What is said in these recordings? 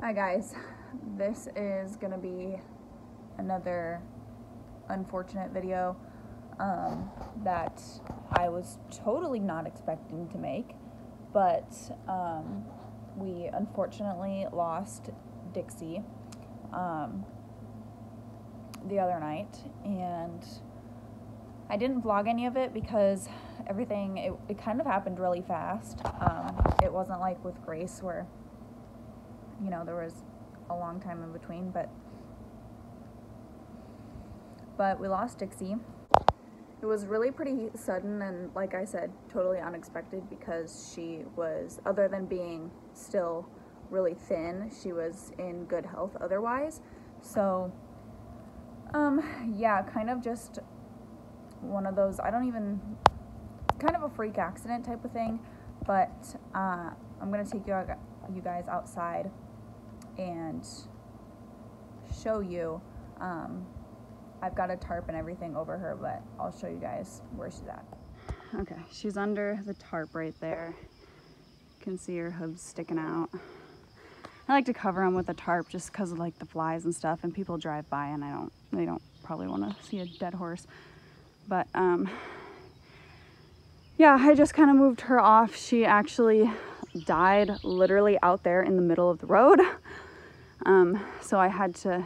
Hi guys, this is gonna be another unfortunate video that I was totally not expecting to make, but we unfortunately lost Dixie the other night, and I didn't vlog any of it because everything, it kind of happened really fast. It wasn't like with Grace where, you know, there was a long time in between, but we lost Dixie. It was really pretty sudden and, like I said, totally unexpected because she was, other than being still really thin, she was in good health otherwise. So yeah, kind of just one of those, kind of a freak accident type of thing, but I'm gonna take you guys outside and show you. I've got a tarp and everything over her, but I'll show you guys where she's at. Okay, she's under the tarp right there. You can see her hooves sticking out. I like to cover them with a tarp just because of like the flies and stuff, and people drive by and they don't probably want to see a dead horse. But yeah, I just kind of moved her off. She actually died literally out there in the middle of the road. So I had to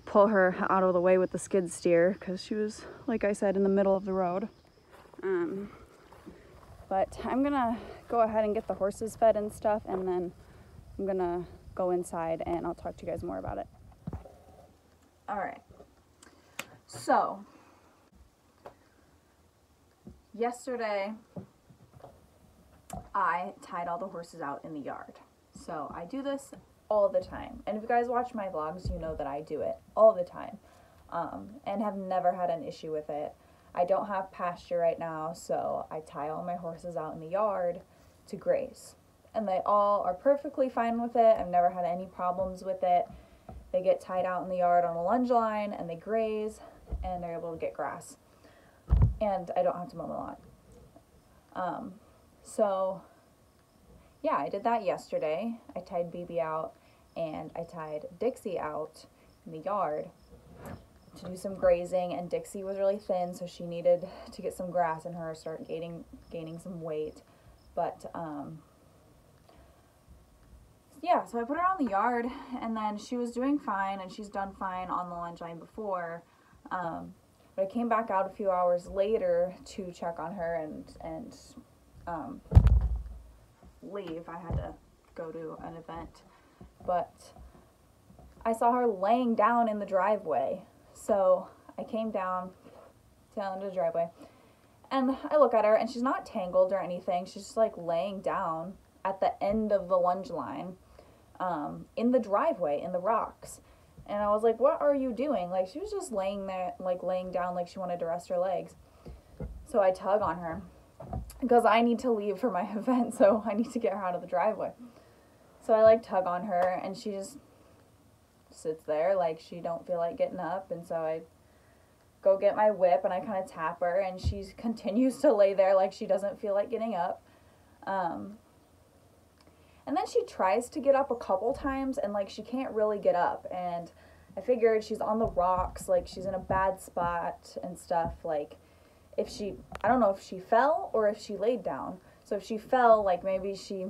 pull her out of the way with the skid steer because she was, like I said, in the middle of the road. But I'm gonna go ahead and get the horses fed and stuff, and then I'm gonna go inside and I'll talk to you guys more about it. All right. So yesterday I tied all the horses out in the yard. So I do this all the time, and if you guys watch my vlogs, you know that I do it all the time, and have never had an issue with it. I don't have pasture right now, so I tie all my horses out in the yard to graze, and they all are perfectly fine with it. I've never had any problems with it. They get tied out in the yard on a lunge line and they graze, and they're able to get grass, and I don't have to mow the lawn. So yeah, I did that yesterday. I tied BB out and I tied Dixie out in the yard to do some grazing, and Dixie was really thin, so she needed to get some grass in her, start gaining some weight. But yeah, so I put her on the yard, and then she was doing fine, and she's done fine on the lunge line before. But I came back out a few hours later to check on her and leave. I had to go to an event, but I saw her laying down in the driveway. So I came down into the driveway, and I look at her, and she's not tangled or anything. She's just like laying down at the end of the lunge line, in the driveway, in the rocks. And I was like, what are you doing? Like, she was just laying there, like laying down like she wanted to rest her legs. So I tug on her because I need to leave for my event, so I need to get her out of the driveway. So I like tug on her, and she just sits there like she don't feel like getting up, and so I go get my whip and I kind of tap her, and she continues to lay there like she doesn't feel like getting up. And then she tries to get up a couple times, and like she can't really get up, and I figured she's on the rocks, like she's in a bad spot and stuff. Like if she, I don't know if she fell or if she laid down. So if she fell, like maybe she,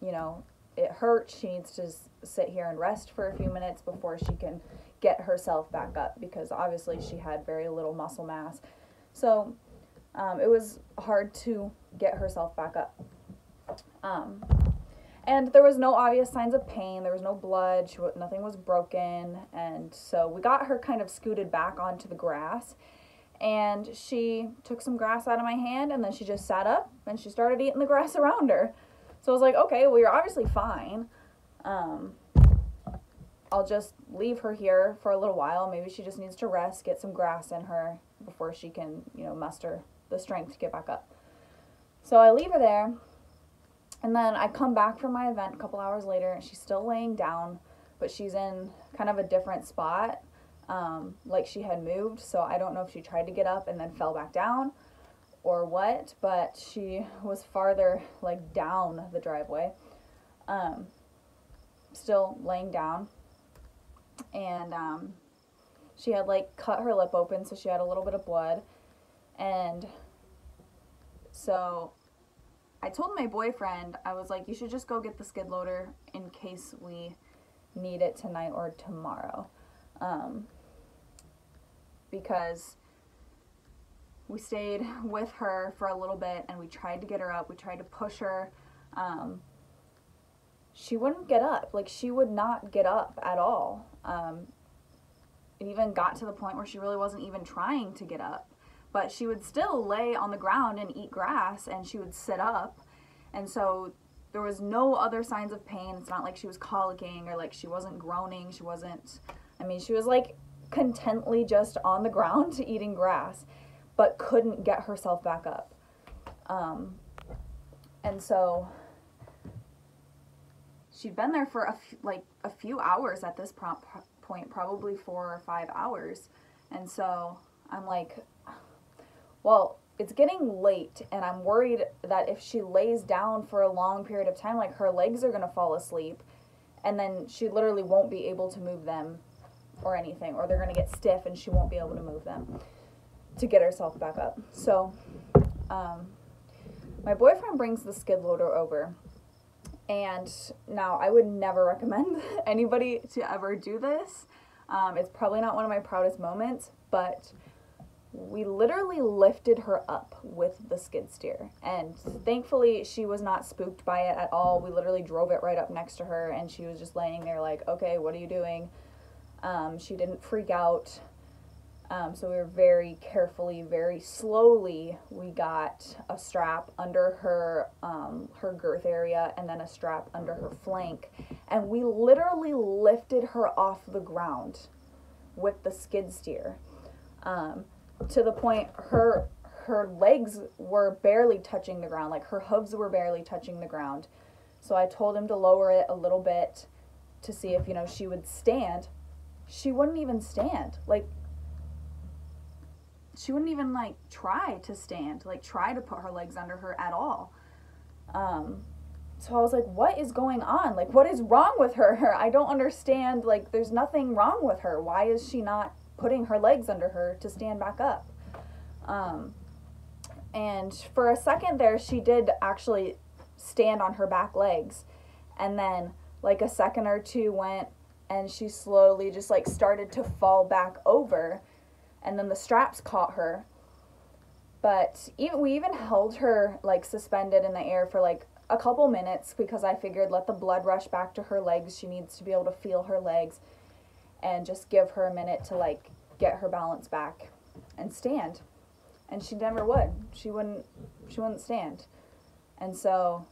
you know, it hurts, she needs to sit here and rest for a few minutes before she can get herself back up, because obviously she had very little muscle mass. So it was hard to get herself back up. And there was no obvious signs of pain. There was no blood. Nothing was broken. And so we got her kind of scooted back onto the grass, and she took some grass out of my hand, and then she just sat up and she started eating the grass around her. So I was like, okay, well, you're obviously fine. I'll just leave her here for a little while. Maybe she just needs to rest, get some grass in her before she can, you know, muster the strength to get back up. So I leave her there, and then I come back from my event a couple hours later, and she's still laying down, but she's in kind of a different spot, like she had moved. So I don't know if she tried to get up and then fell back down or what, but she was farther like down the driveway. still laying down, and she had like cut her lip open, so she had a little bit of blood. And so I told my boyfriend, I was like, you should just go get the skid loader in case we need it tonight or tomorrow. Because we stayed with her for a little bit and we tried to get her up. We tried to push her. She wouldn't get up. Like, she would not get up at all. It even got to the point where she really wasn't even trying to get up. But she would still lay on the ground and eat grass, and she would sit up. And so there was no other signs of pain. It's not like she was colicking or like she wasn't groaning. She wasn't, I mean, she was like contently just on the ground eating grass, but couldn't get herself back up. And so she'd been there for a few hours at this point, probably 4 or 5 hours. And so I'm like, well, it's getting late, and I'm worried that if she lays down for a long period of time, like, her legs are going to fall asleep, and then she literally won't be able to move them or anything, or they're going to get stiff and she won't be able to move them to get herself back up. So my boyfriend brings the skid loader over, and now I would never recommend anybody to ever do this. It's probably not one of my proudest moments, but we literally lifted her up with the skid steer, and thankfully she was not spooked by it at all. We literally drove it right up next to her, and she was just laying there like, okay, what are you doing? She didn't freak out. So we were very carefully, very slowly, we got a strap under her girth area, and then a strap under her flank, and we literally lifted her off the ground with the skid steer. To the point her legs were barely touching the ground, like her hooves were barely touching the ground. So I told him to lower it a little bit to see if, she would stand. She wouldn't even stand. Like, she wouldn't even try to stand, try to put her legs under her at all. So I was like, what is going on? Like, what is wrong with her? I don't understand. Like, there's nothing wrong with her. Why is she not putting her legs under her to stand back up? And for a second there, she did actually stand on her back legs. And then a second or two went, and she slowly just started to fall back over. And then the straps caught her. But we even held her suspended in the air for a couple minutes, because I figured, let the blood rush back to her legs. She needs to be able to feel her legs, and just give her a minute to get her balance back and stand. And she never would. She wouldn't stand. And so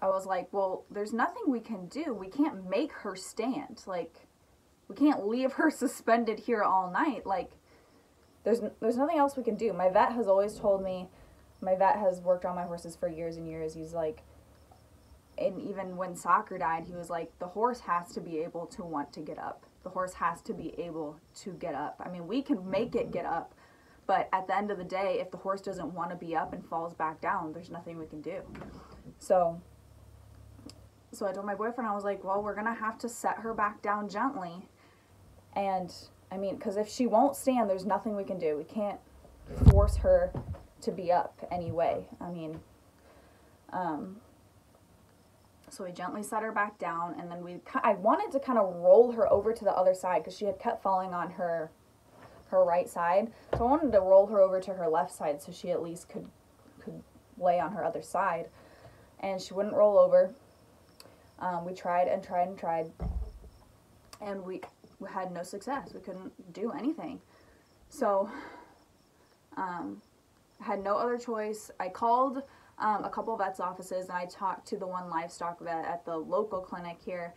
I was like, well, there's nothing we can do. We can't make her stand. We can't leave her suspended here all night. There's nothing else we can do. My vet has always told me, my vet has worked on my horses for years and years. He's like, and even when Soccer died, he was like, the horse has to be able to want to get up. The horse has to be able to get up. I mean, we can make it get up, but at the end of the day, if the horse doesn't want to be up and falls back down, there's nothing we can do. So I told my boyfriend, I was like, well, we're going to have to set her back down gently. And, I mean, because if she won't stand, there's nothing we can do. We can't force her to be up anyway. I mean, so we gently set her back down, and then I wanted to kind of roll her over to the other side, because she had kept falling on her right side. So I wanted to roll her over to her left side so she at least could lay on her other side. And she wouldn't roll over. We tried and tried and tried, and we had no success. We couldn't do anything. So I had no other choice. I called a couple of vets' offices, and I talked to the one livestock vet at the local clinic here,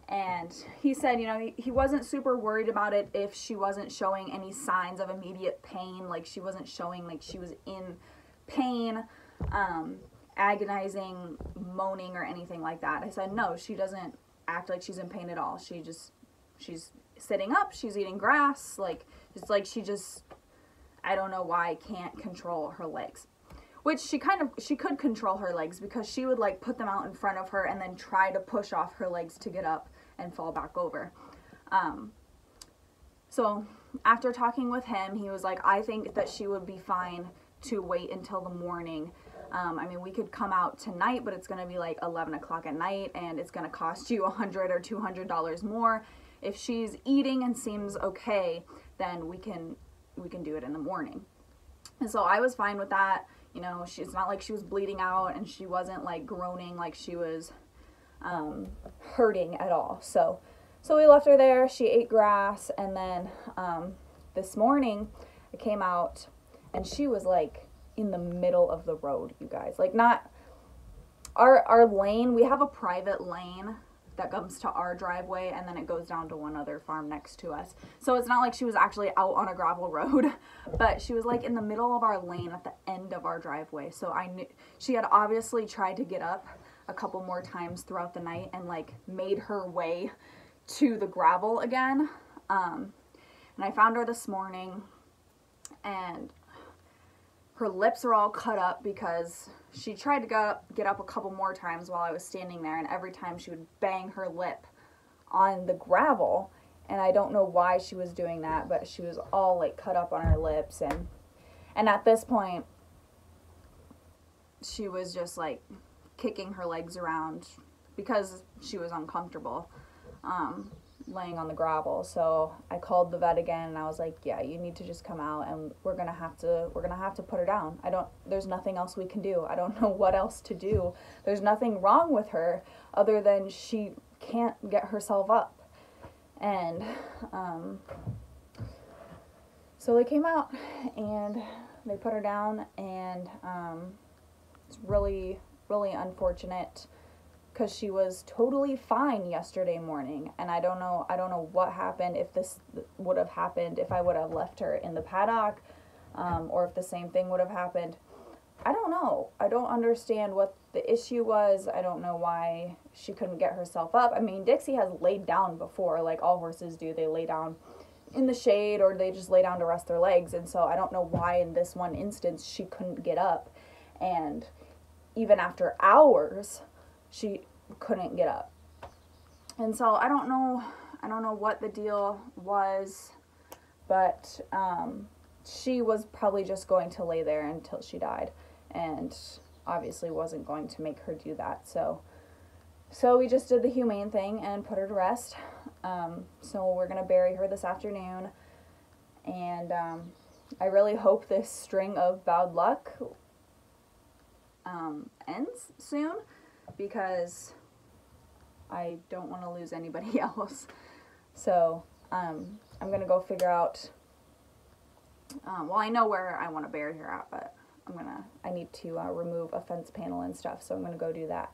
and he said, he wasn't super worried about it if she wasn't showing any signs of immediate pain, she wasn't showing she was in pain, agonizing, moaning, or anything like that. I said, no, she doesn't act like she's in pain at all. She's sitting up, she's eating grass, I don't know why I can't control her legs. which she could control her legs, because she would like put them out in front of her and then try to push off her legs to get up and fall back over. So after talking with him, he was like, I think that she would be fine to wait until the morning. I mean, we could come out tonight, but it's going to be like 11 o'clock at night, and it's going to cost you $100 or $200 more. If she's eating and seems okay, then we can do it in the morning. And so I was fine with that. You know, it's not like she was bleeding out, and she wasn't like groaning like she was hurting at all. So we left her there. She ate grass, and then this morning I came out, and she was like in the middle of the road, you guys. Like, not our lane. We have a private lane that comes to our driveway, and then it goes down to one other farm next to us. So it's not like she was actually out on a gravel road, but she was like in the middle of our lane at the end of our driveway. So I knew she had obviously tried to get up a couple more times throughout the night and like made her way to the gravel again. And I found her this morning, and her lips are all cut up because she tried to get up a couple more times while I was standing there, and every time she would bang her lip on the gravel, and I don't know why she was doing that, but she was all like cut up on her lips, and at this point she was just like kicking her legs around because she was uncomfortable laying on the gravel. So I called the vet again, and I was like, yeah, you need to just come out, and we're gonna have to put her down. There's nothing else we can do. I don't know what else to do. There's nothing wrong with her other than she can't get herself up. And so they came out and they put her down, and it's really, really unfortunate, because she was totally fine yesterday morning, and I don't know what happened, if this would have happened if I would have left her in the paddock, or if the same thing would have happened. I don't know. I don't understand what the issue was. I don't know why she couldn't get herself up. I mean, Dixie has laid down before, like all horses do. They lay down in the shade, or they just lay down to rest their legs, and so I don't know why in this one instance she couldn't get up, and even after hours she couldn't get up. And so I don't know what the deal was, but she was probably just going to lay there until she died, and obviously wasn't going to make her do that. So we just did the humane thing and put her to rest. So we're gonna bury her this afternoon, and I really hope this string of bad luck ends soon, because I don't want to lose anybody else. So I'm gonna go figure out, well, I know where I want to bury her at, but I need to remove a fence panel and stuff, so I'm gonna go do that.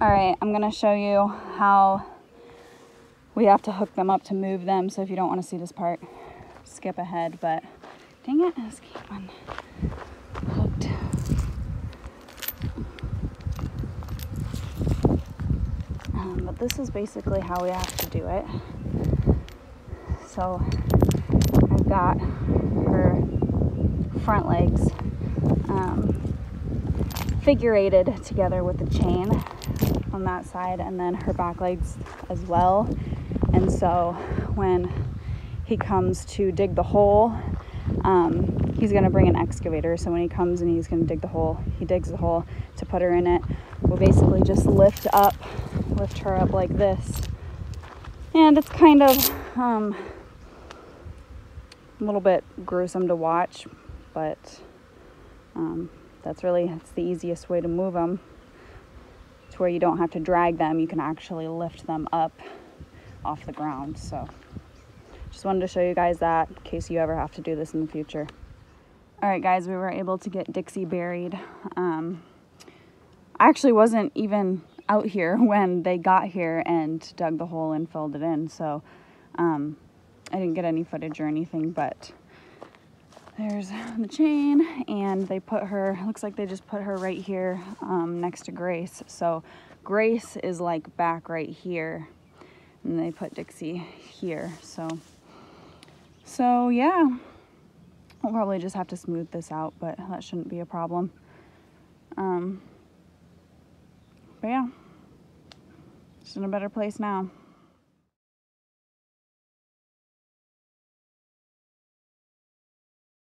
Alright, I'm going to show you how we have to hook them up to move them, so if you don't want to see this part, skip ahead, but dang it, let's keep one hooked. But this is basically how we have to do it. So I've got her front legs figurated together with the chain on that side, and then her back legs as well. And so when he comes to dig the hole, he's going to bring an excavator. So when he comes and he's going to dig the hole, he digs the hole to put her in it. We'll basically just lift her up like this. And it's kind of a little bit gruesome to watch, but it's the easiest way to move them, to where you don't have to drag them. You can actually lift them up off the ground. So just wanted to show you guys that in case you ever have to do this in the future. All right, guys, we were able to get Dixie buried. I actually wasn't even out here when they got here and dug the hole and filled it in, so I didn't get any footage or anything, but there's the chain, and they put her, looks like they just put her right here next to Grace. So Grace is like back right here, and they put Dixie here. So yeah, we'll probably just have to smooth this out, but that shouldn't be a problem. But yeah, it's in a better place now.